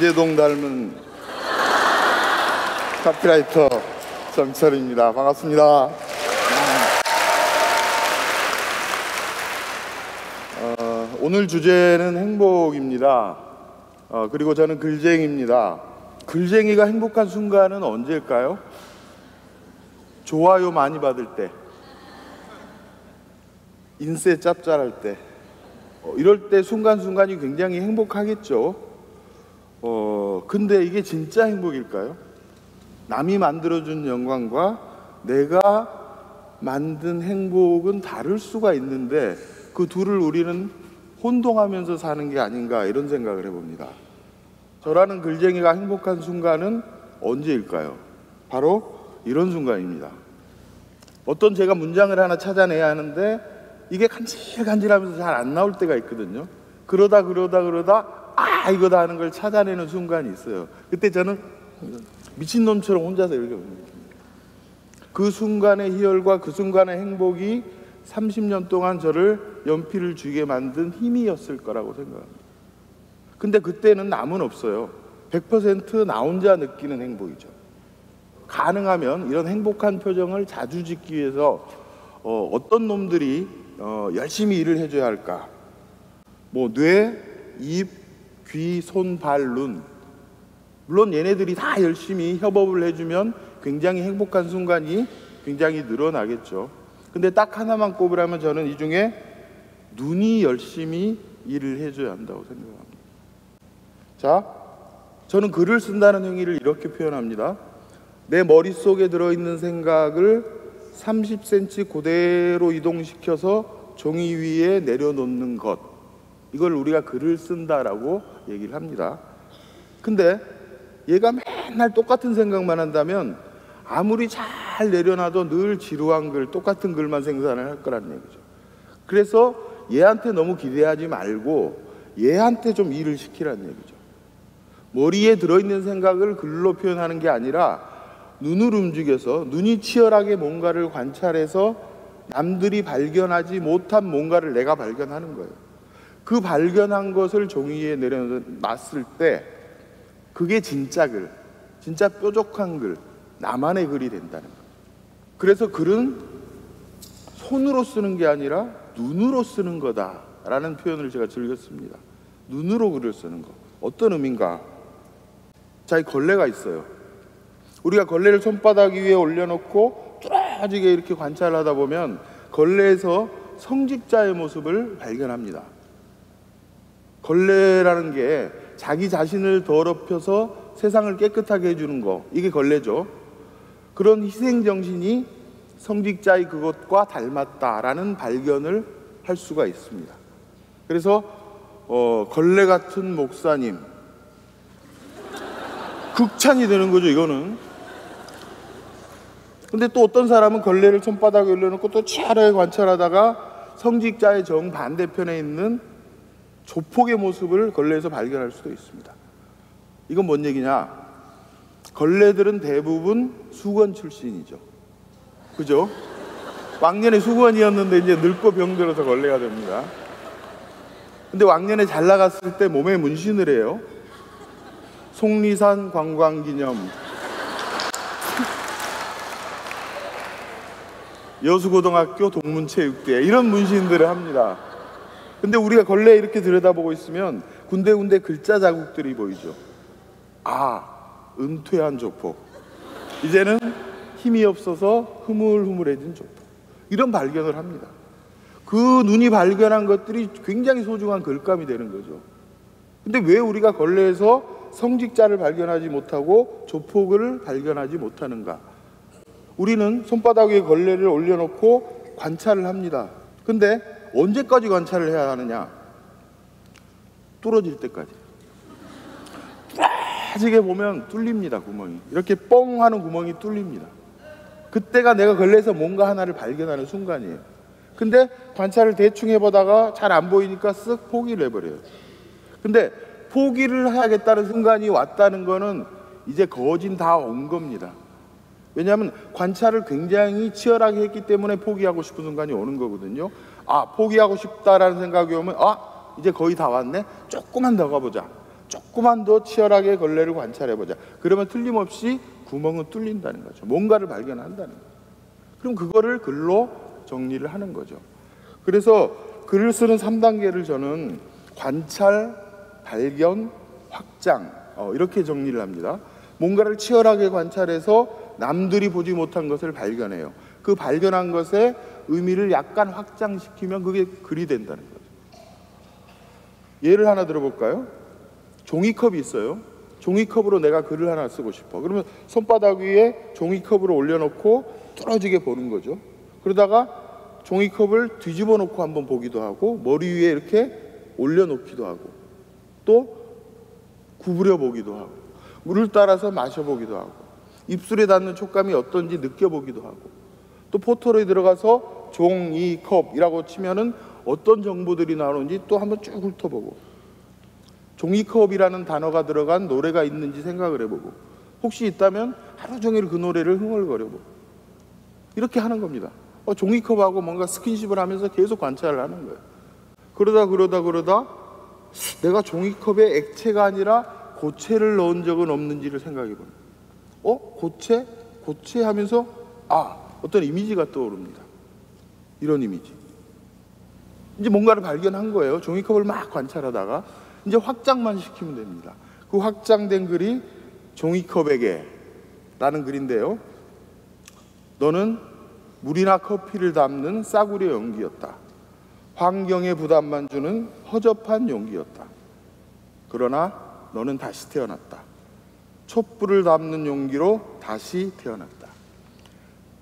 김대동 닮은 카피라이터 정철입니다. 반갑습니다. 오늘 주제는 행복입니다. 그리고 저는 글쟁이입니다. 글쟁이가 행복한 순간은 언제일까요? 좋아요 많이 받을 때, 인쇄 짭짤할 때, 이럴 때 순간순간이 굉장히 행복하겠죠. 근데 이게 진짜 행복일까요? 남이 만들어준 영광과 내가 만든 행복은 다를 수가 있는데 그 둘을 우리는 혼동하면서 사는 게 아닌가, 이런 생각을 해봅니다. 저라는 글쟁이가 행복한 순간은 언제일까요? 바로 이런 순간입니다. 어떤 제가 문장을 하나 찾아내야 하는데 이게 간질간질하면서 잘 안 나올 때가 있거든요. 그러다 이거다 하는 걸 찾아내는 순간이 있어요. 그때 저는 미친놈처럼 혼자서 이렇게 그 순간의 희열과 그 순간의 행복이 30년 동안 저를 연필을 쥐게 만든 힘이었을 거라고 생각합니다. 근데 그때는 남은 없어요. 100% 나 혼자 느끼는 행복이죠. 가능하면 이런 행복한 표정을 자주 짓기 위해서 어떤 놈들이 열심히 일을 해줘야 할까? 뇌, 입, 귀, 손, 발, 눈. 물론 얘네들이 다 열심히 협업을 해주면 굉장히 행복한 순간이 굉장히 늘어나겠죠. 근데 딱 하나만 꼽으라면 저는 이 중에 눈이 열심히 일을 해줘야 한다고 생각합니다. 자, 저는 글을 쓴다는 행위를 이렇게 표현합니다. 내 머릿속에 들어있는 생각을 30cm 그대로 이동시켜서 종이 위에 내려놓는 것, 이걸 우리가 글을 쓴다라고 얘기를 합니다. 근데 얘가 맨날 똑같은 생각만 한다면 아무리 잘 내려놔도 늘 지루한 글, 똑같은 글만 생산을 할 거라는 얘기죠. 그래서 얘한테 너무 기대하지 말고 얘한테 좀 일을 시키라는 얘기죠. 머리에 들어있는 생각을 글로 표현하는 게 아니라 눈을 움직여서 눈이 치열하게 뭔가를 관찰해서 남들이 발견하지 못한 뭔가를 내가 발견하는 거예요. 그 발견한 것을 종이 위에 내려놨을 때 그게 진짜 글, 진짜 뾰족한 글, 나만의 글이 된다는 거예요. 그래서 글은 손으로 쓰는 게 아니라 눈으로 쓰는 거다라는 표현을 제가 즐겼습니다. 눈으로 글을 쓰는 거. 어떤 의미인가? 자, 이 걸레가 있어요. 우리가 걸레를 손바닥 위에 올려놓고 뚫어지게 이렇게 관찰하다 보면 걸레에서 성직자의 모습을 발견합니다. 걸레라는 게 자기 자신을 더럽혀서 세상을 깨끗하게 해주는 거, 이게 걸레죠. 그런 희생정신이 성직자의 그것과 닮았다라는 발견을 할 수가 있습니다. 그래서 걸레 같은 목사님, 극찬이 되는 거죠, 이거는. 근데 또 어떤 사람은 걸레를 손바닥에 올려놓고 또 치열하게 관찰하다가 성직자의 정반대편에 있는 조폭의 모습을 걸레에서 발견할 수도 있습니다. 이건 뭔 얘기냐? 걸레들은 대부분 수건 출신이죠. 그죠? 왕년에 수건이었는데 이제 늙고 병들어서 걸레가 됩니다. 근데 왕년에 잘 나갔을 때 몸에 문신을 해요. 속리산 관광기념, 여수고등학교 동문체육대, 이런 문신들을 합니다. 근데 우리가 걸레 이렇게 들여다보고 있으면 군데군데 글자 자국들이 보이죠. 아, 은퇴한 조폭, 이제는 힘이 없어서 흐물흐물해진 조폭, 이런 발견을 합니다. 그 눈이 발견한 것들이 굉장히 소중한 글감이 되는 거죠. 근데 왜 우리가 걸레에서 성직자를 발견하지 못하고 조폭을 발견하지 못하는가? 우리는 손바닥 위에 걸레를 올려놓고 관찰을 합니다. 근데 언제까지 관찰을 해야 하느냐? 뚫어질 때까지. 뚫어지게 보면 뚫립니다, 구멍이. 이렇게 뻥 하는 구멍이 뚫립니다. 그때가 내가 걸레에서 뭔가 하나를 발견하는 순간이에요. 근데 관찰을 대충 해보다가 잘 안 보이니까 쓱 포기를 해버려요. 근데 포기를 해야겠다는 순간이 왔다는 거는 이제 거진 다 온 겁니다. 왜냐하면 관찰을 굉장히 치열하게 했기 때문에 포기하고 싶은 순간이 오는 거거든요. 아, 포기하고 싶다라는 생각이 오면 이제 거의 다 왔네? 조금만 더 가보자. 조금만 더 치열하게 걸레를 관찰해보자. 그러면 틀림없이 구멍은 뚫린다는 거죠. 뭔가를 발견한다는 거죠. 그럼 그거를 글로 정리를 하는 거죠. 그래서 글을 쓰는 3단계를 저는 관찰, 발견, 확장 이렇게 정리를 합니다. 뭔가를 치열하게 관찰해서 남들이 보지 못한 것을 발견해요. 그 발견한 것의 의미를 약간 확장시키면 그게 글이 된다는 거죠. 예를 하나 들어볼까요? 종이컵이 있어요. 종이컵으로 내가 글을 하나 쓰고 싶어. 그러면 손바닥 위에 종이컵을 올려놓고 뚫어지게 보는 거죠. 그러다가 종이컵을 뒤집어 놓고 한번 보기도 하고, 머리 위에 이렇게 올려놓기도 하고, 또 구부려 보기도 하고, 물을 따라서 마셔보기도 하고, 입술에 닿는 촉감이 어떤지 느껴보기도 하고, 또 포털에 들어가서 종이컵이라고 치면은 어떤 정보들이 나오는지 또 한번 쭉 훑어보고, 종이컵이라는 단어가 들어간 노래가 있는지 생각을 해보고, 혹시 있다면 하루 종일 그 노래를 흥얼거려보고, 이렇게 하는 겁니다. 종이컵하고 뭔가 스킨십을 하면서 계속 관찰을 하는 거예요. 그러다 내가 종이컵에 액체가 아니라 고체를 넣은 적은 없는지를 생각해보는 거예요. 고체? 고체 하면서 어떤 이미지가 떠오릅니다. 이런 이미지. 이제 뭔가를 발견한 거예요. 종이컵을 막 관찰하다가 이제 확장만 시키면 됩니다. 그 확장된 글이 종이컵에게 라는 글인데요. 너는 물이나 커피를 담는 싸구려 용기였다. 환경에 부담만 주는 허접한 용기였다. 그러나 너는 다시 태어났다. 촛불을 담는 용기로 다시 태어났다.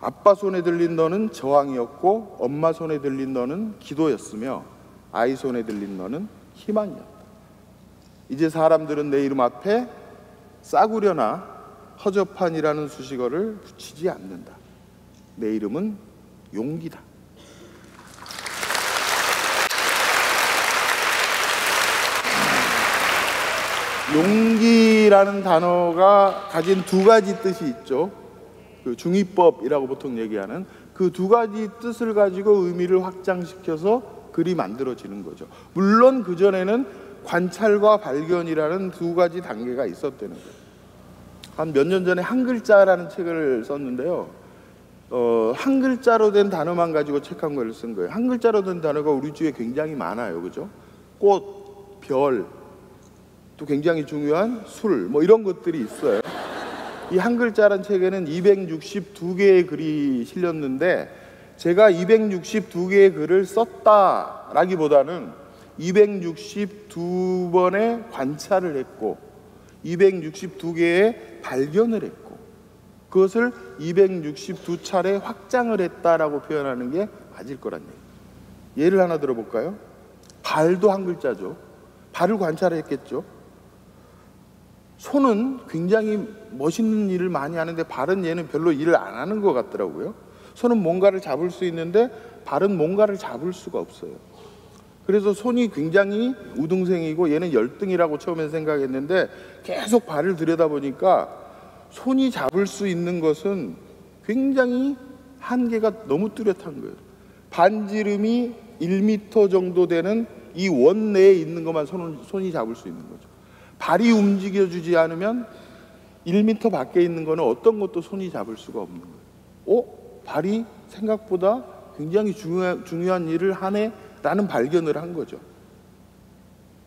아빠 손에 들린 너는 저항이었고, 엄마 손에 들린 너는 기도였으며, 아이 손에 들린 너는 희망이었다. 이제 사람들은 내 이름 앞에 싸구려나 허접한이라는 수식어를 붙이지 않는다. 내 이름은 용기다. 용기라는 단어가 가진 두 가지 뜻이 있죠. 그 중의법이라고 보통 얘기하는 그 두 가지 뜻을 가지고 의미를 확장시켜서 글이 만들어지는 거죠. 물론 그전에는 관찰과 발견이라는 두 가지 단계가 있었다는 거예요. 한 몇 년 전에 한 글자라는 책을 썼는데요. 한 글자로 된 단어만 가지고 책 한 권을 쓴 거예요. 한 글자로 된 단어가 우리 주위에 굉장히 많아요. 그죠? 꽃, 별, 또 굉장히 중요한 술, 이런 것들이 있어요. 이 한 글자란 책에는 262개의 글이 실렸는데, 제가 262개의 글을 썼다라기보다는 262번의 관찰을 했고, 262개의 발견을 했고, 그것을 262차례 확장을 했다라고 표현하는 게 맞을 거란 얘기예요. 예를 하나 들어볼까요? 발도 한 글자죠. 발을 관찰했겠죠. 손은 굉장히 멋있는 일을 많이 하는데 발은 얘는 별로 일을 안 하는 것 같더라고요. 손은 뭔가를 잡을 수 있는데 발은 뭔가를 잡을 수가 없어요. 그래서 손이 굉장히 우등생이고 얘는 열등이라고 처음엔 생각했는데, 계속 발을 들여다보니까 손이 잡을 수 있는 것은 굉장히 한계가 너무 뚜렷한 거예요. 반지름이 1m 정도 되는 이 원 내에 있는 것만 손이 잡을 수 있는 거죠. 발이 움직여주지 않으면 1m 밖에 있는 거는 어떤 것도 손이 잡을 수가 없는 거예요. 발이 생각보다 굉장히 중요한 일을 하네 라는 발견을 한 거죠.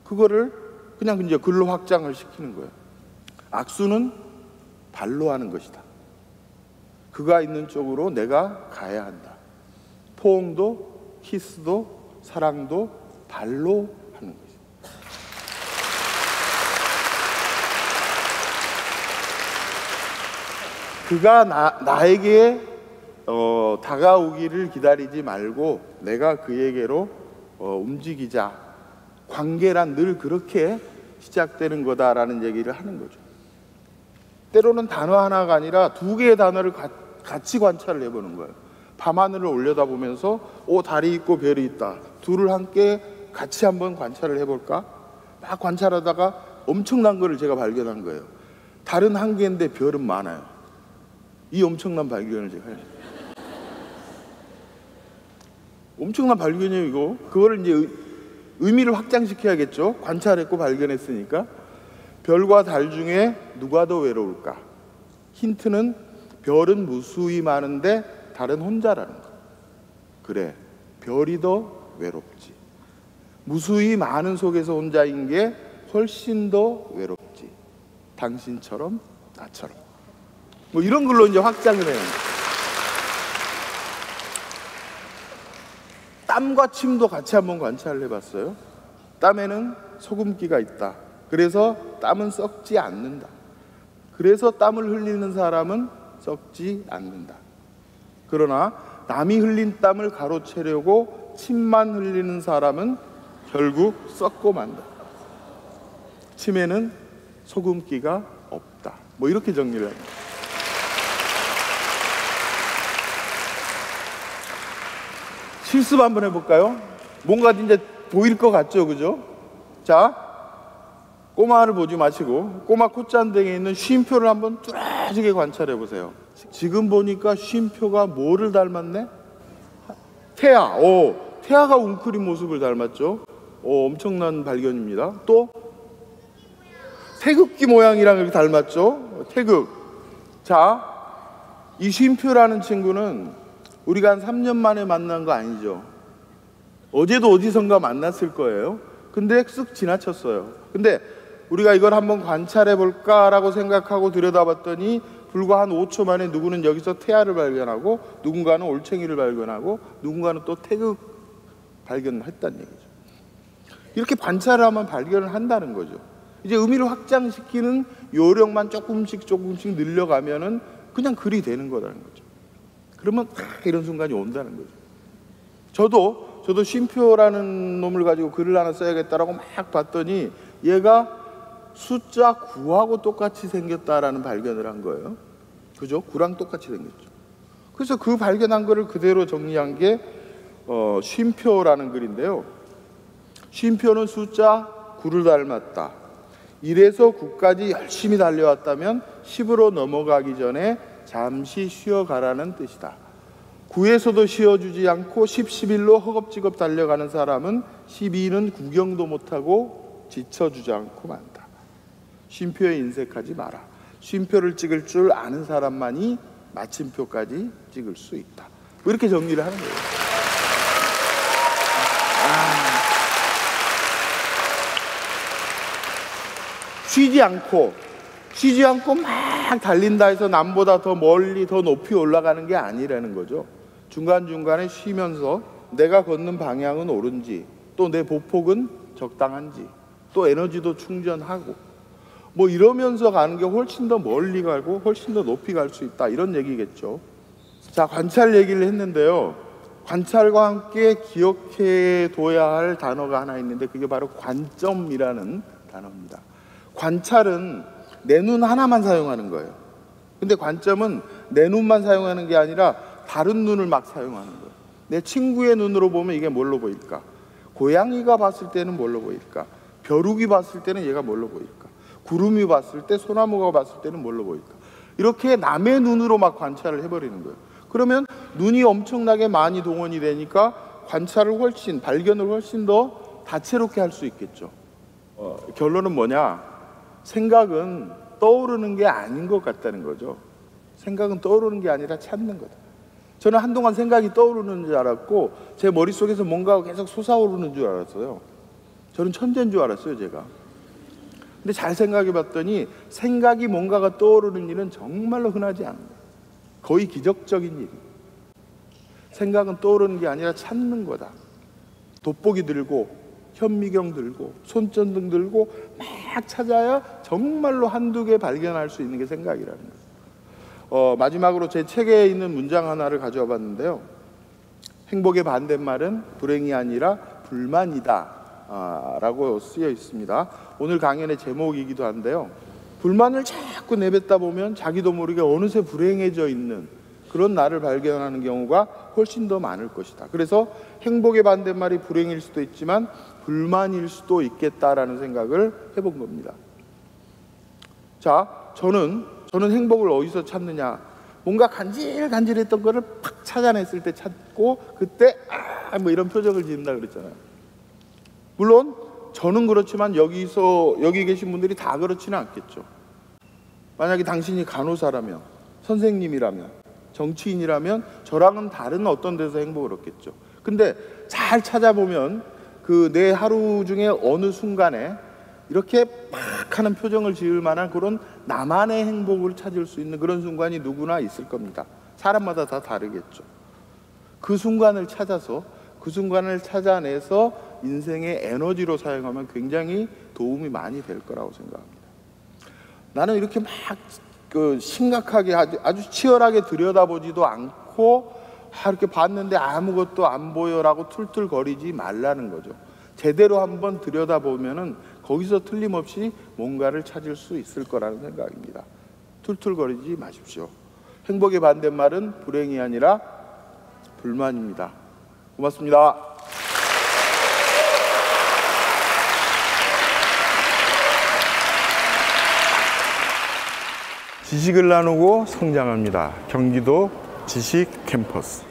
그거를 그냥 이제 글로 확장을 시키는 거예요. 악수는 발로 하는 것이다. 그가 있는 쪽으로 내가 가야 한다. 포옹도, 키스도, 사랑도 발로 하는 것이다. 그가 나에게 다가오기를 기다리지 말고 내가 그에게로 움직이자. 관계란 늘 그렇게 시작되는 거다라는 얘기를 하는 거죠. 때로는 단어 하나가 아니라 두 개의 단어를 같이 관찰을 해보는 거예요. 밤하늘을 올려다보면서 달이 있고 별이 있다. 둘을 함께 같이 한번 관찰을 해볼까? 막 관찰하다가 엄청난 거를 제가 발견한 거예요. 달은 한 개인데 별은 많아요. 이 엄청난 발견을 제가 했어요. 엄청난 발견이에요, 이거. 그거를 이제 의미를 확장시켜야겠죠. 관찰했고 발견했으니까. 별과 달 중에 누가 더 외로울까? 힌트는 별은 무수히 많은데 달은 혼자라는 거. 그래, 별이 더 외롭지. 무수히 많은 속에서 혼자인 게 훨씬 더 외롭지. 당신처럼, 나처럼. 뭐 이런 걸로 이제 확장을 해요. 땀과 침도 같이 한번 관찰을 해봤어요. 땀에는 소금기가 있다. 그래서 땀은 썩지 않는다. 그래서 땀을 흘리는 사람은 썩지 않는다. 그러나 남이 흘린 땀을 가로채려고 침만 흘리는 사람은 결국 썩고 만다. 침에는 소금기가 없다. 뭐 이렇게 정리를 합니다. 실습 한번 해볼까요? 뭔가 이제 보일 것 같죠, 그죠? 자, 꼬마를 보지 마시고 꼬마 콧잔등에 있는 쉼표를 한번 뚜렷하게 관찰해 보세요. 지금 보니까 쉼표가 뭐를 닮았네? 태아. 태아가 웅크린 모습을 닮았죠. 엄청난 발견입니다. 또 태극기 모양이랑 이렇게 닮았죠. 태극. 자, 이 쉼표라는 친구는 우리가 한 3년 만에 만난 거 아니죠. 어제도 어디선가 만났을 거예요. 근데 쓱 지나쳤어요. 근데 우리가 이걸 한번 관찰해 볼까라고 생각하고 들여다봤더니 불과 한 5초 만에 누구는 여기서 태아를 발견하고 누군가는 올챙이를 발견하고 누군가는 또 태극 발견을 했다는 얘기죠. 이렇게 관찰을 하면 발견을 한다는 거죠. 이제 의미를 확장시키는 요령만 조금씩 늘려가면은 그냥 글이 되는 거라는 거죠. 그러면 딱 이런 순간이 온다는 거죠. 저도 쉼표라는 놈을 가지고 글을 하나 써야겠다라고 막 봤더니 얘가 숫자 9하고 똑같이 생겼다라는 발견을 한 거예요. 그죠? 9랑 똑같이 생겼죠. 그래서 그 발견한 거를 그대로 정리한 게 쉼표라는 글인데요. 쉼표는 숫자 9를 닮았다. 1에서 9까지 열심히 달려왔다면 10으로 넘어가기 전에 잠시 쉬어가라는 뜻이다. 9에서도 쉬어주지 않고 10, 11로 허겁지겁 달려가는 사람은 12는 구경도 못하고 지쳐주지 않고 만다. 쉼표에 인색하지 마라. 쉼표를 찍을 줄 아는 사람만이 마침표까지 찍을 수 있다. 뭐 이렇게 정리를 하는 거예요. 쉬지 않고 막 달린다 해서 남보다 더 멀리 더 높이 올라가는 게 아니라는 거죠. 중간중간에 쉬면서 내가 걷는 방향은 옳은지, 또 내 보폭은 적당한지, 또 에너지도 충전하고 뭐 이러면서 가는 게 훨씬 더 멀리 가고 훨씬 더 높이 갈 수 있다, 이런 얘기겠죠. 자, 관찰 얘기를 했는데요. 관찰과 함께 기억해 둬야 할 단어가 하나 있는데 그게 바로 관점이라는 단어입니다. 관찰은 내 눈 하나만 사용하는 거예요. 근데 관점은 내 눈만 사용하는 게 아니라 다른 눈을 막 사용하는 거예요. 내 친구의 눈으로 보면 이게 뭘로 보일까? 고양이가 봤을 때는 뭘로 보일까? 벼룩이 봤을 때는 얘가 뭘로 보일까? 구름이 봤을 때, 소나무가 봤을 때는 뭘로 보일까? 이렇게 남의 눈으로 막 관찰을 해버리는 거예요. 그러면 눈이 엄청나게 많이 동원이 되니까 발견을 훨씬 더 다채롭게 할 수 있겠죠. 결론은 뭐냐? 생각은 떠오르는 게 아닌 것 같다는 거죠. 생각은 떠오르는 게 아니라 찾는 거다. 저는 한동안 생각이 떠오르는 줄 알았고 제 머릿속에서 뭔가가 계속 솟아오르는 줄 알았어요. 저는 천재인 줄 알았어요, 제가. 근데 잘 생각해 봤더니 생각이 뭔가가 떠오르는 일은 정말로 흔하지 않아요. 거의 기적적인 일이에요. 생각은 떠오르는 게 아니라 찾는 거다. 돋보기 들고 현미경 들고 손전등 들고 막 찾아야 정말로 한두 개 발견할 수 있는 게 생각이라는 거예요. 마지막으로 제 책에 있는 문장 하나를 가져와 봤는데요. 행복의 반대말은 불행이 아니라 불만이다 라고 쓰여 있습니다. 오늘 강연의 제목이기도 한데요. 불만을 자꾸 내뱉다 보면 자기도 모르게 어느새 불행해져 있는 그런 나를 발견하는 경우가 훨씬 더 많을 것이다. 그래서 행복의 반대말이 불행일 수도 있지만 불만일 수도 있겠다라는 생각을 해본 겁니다. 자, 저는 행복을 어디서 찾느냐? 뭔가 간질간질했던 거를 팍 찾아냈을 때 찾고 그때 뭐 이런 표정을 짓는다 그랬잖아요. 물론 저는 그렇지만 여기 계신 분들이 다 그렇지는 않겠죠. 만약에 당신이 간호사라면, 선생님이라면, 정치인이라면 저랑은 다른 어떤 데서 행복을 얻겠죠. 근데 잘 찾아보면 그 내 하루 중에 어느 순간에 이렇게 막 하는 표정을 지을 만한 그런 나만의 행복을 찾을 수 있는 그런 순간이 누구나 있을 겁니다. 사람마다 다 다르겠죠. 그 순간을 찾아서, 그 순간을 찾아내서 인생의 에너지로 사용하면 굉장히 도움이 많이 될 거라고 생각합니다. 나는 이렇게 막 심각하게 아주 치열하게 들여다보지도 않고 이렇게 봤는데 아무것도 안 보여라고 툴툴거리지 말라는 거죠. 제대로 한번 들여다보면은 거기서 틀림없이 뭔가를 찾을 수 있을 거라는 생각입니다. 툴툴거리지 마십시오. 행복의 반대말은 불행이 아니라 불만입니다. 고맙습니다. 지식을 나누고 성장합니다. 경기도 지식 캠퍼스.